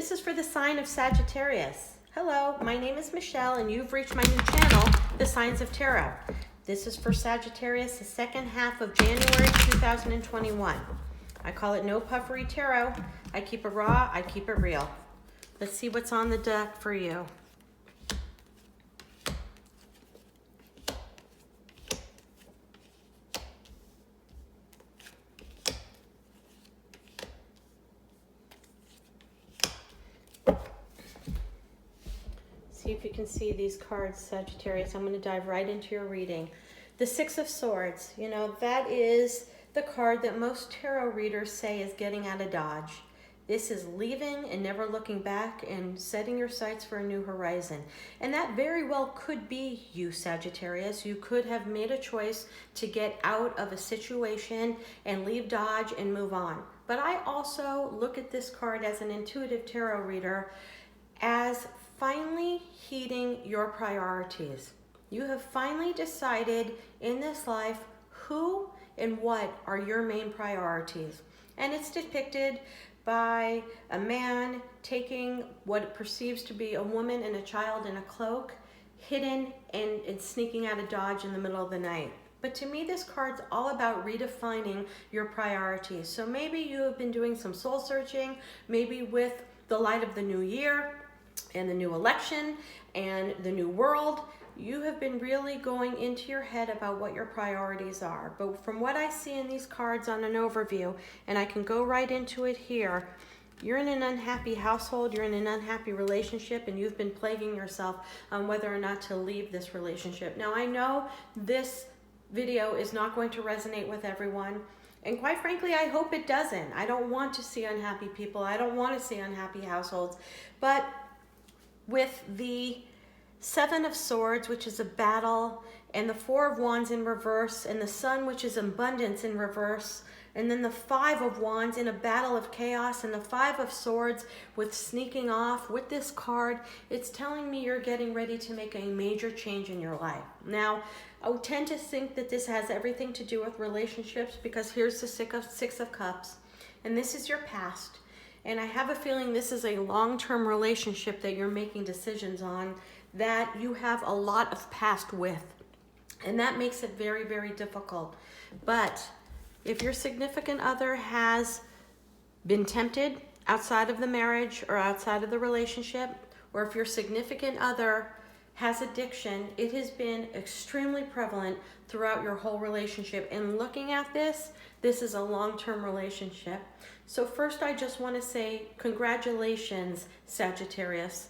This is for the sign of Sagittarius. Hello, my name is Michelle and you've reached my new channel, The Signs of Tarot. This is for Sagittarius, the second half of January 2021. I call it No Puffery Tarot. I keep it raw, I keep it real. Let's see what's on the deck for you. See if you can see these cards, Sagittarius. I'm going to dive right into your reading. The Six of Swords, you know, that is the card that most tarot readers say is getting out of Dodge. This is leaving and never looking back and setting your sights for a new horizon. And that very well could be you, Sagittarius. You could have made a choice to get out of a situation and leave Dodge and move on. But I also look at this card as an intuitive tarot reader as finally heeding your priorities. You have finally decided in this life who and what are your main priorities. And it's depicted by a man taking what perceives to be a woman and a child in a cloak, hidden and sneaking out of Dodge in the middle of the night. But to me, this card's all about redefining your priorities. So maybe you have been doing some soul searching, maybe with the light of the new year and the new election and the new world, you have been really going into your head about what your priorities are. But from what I see in these cards on an overview, and I can go right into it here, you're in an unhappy household, you're in an unhappy relationship, and you've been plaguing yourself on whether or not to leave this relationship. Now, I know this video is not going to resonate with everyone, and quite frankly, I hope it doesn't. I don't want to see unhappy people. I don't want to see unhappy households. But with the Seven of Swords, which is a battle, and the Four of Wands in reverse, and the Sun, which is abundance, in reverse, and then the Five of Wands in a battle of chaos, and the Five of Swords with sneaking off. With this card, it's telling me you're getting ready to make a major change in your life. Now, I would tend to think that this has everything to do with relationships, because here's the Six of Cups, and this is your past. And I have a feeling this is a long-term relationship that you're making decisions on, that you have a lot of past with. And that makes it very, very difficult. But if your significant other has been tempted outside of the marriage or outside of the relationship, or if your significant other has addiction, it has been extremely prevalent throughout your whole relationship. And looking at this, this is a long-term relationship. So first, I just want to say congratulations, Sagittarius.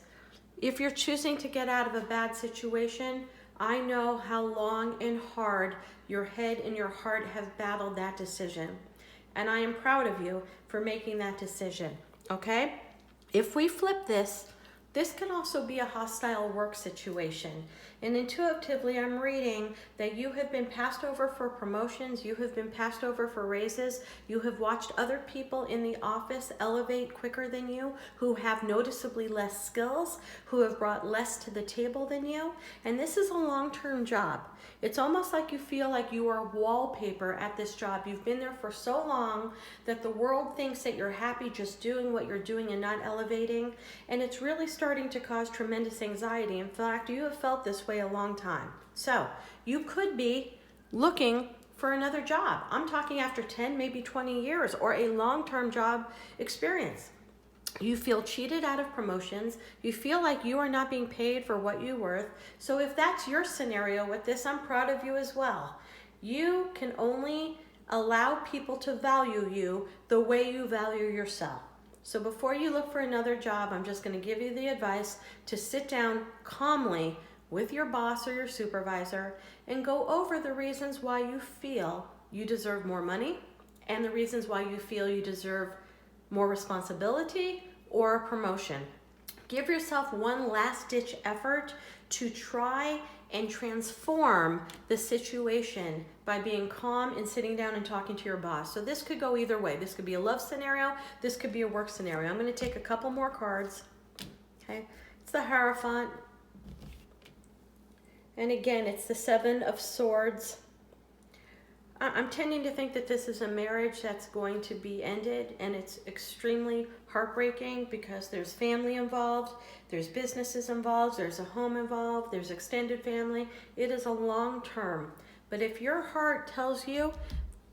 If you're choosing to get out of a bad situation, I know how long and hard your head and your heart have battled that decision. And I am proud of you for making that decision, okay? If we flip this, this can also be a hostile work situation. And intuitively, I'm reading that you have been passed over for promotions, you have been passed over for raises, you have watched other people in the office elevate quicker than you, who have noticeably less skills, who have brought less to the table than you. And this is a long-term job. It's almost like you feel like you are wallpaper at this job. You've been there for so long that the world thinks that you're happy just doing what you're doing and not elevating. And it's really starting to cause tremendous anxiety. In fact, you have felt this way a long time. So you could be looking for another job. I'm talking after 10, maybe 20 years, or a long-term job experience. You feel cheated out of promotions. You feel like you are not being paid for what you're worth. So if that's your scenario with this, I'm proud of you as well. You can only allow people to value you the way you value yourself. So before you look for another job, I'm just going to give you the advice to sit down calmly with your boss or your supervisor and go over the reasons why you feel you deserve more money and the reasons why you feel you deserve more responsibility or a promotion. Give yourself one last-ditch effort to try and transform the situation by being calm and sitting down and talking to your boss. So this could go either way. This could be a love scenario. This could be a work scenario. I'm going to take a couple more cards. Okay, it's the Hierophant. And again, it's the Seven of Swords. I'm tending to think that this is a marriage that's going to be ended, and it's extremely heartbreaking because there's family involved, there's businesses involved, there's a home involved, there's extended family. It is a long term. But if your heart tells you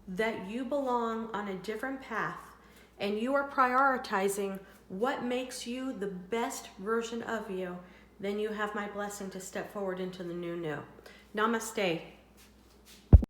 that you belong on a different path and you are prioritizing what makes you the best version of you, then you have my blessing to step forward into the new. Namaste.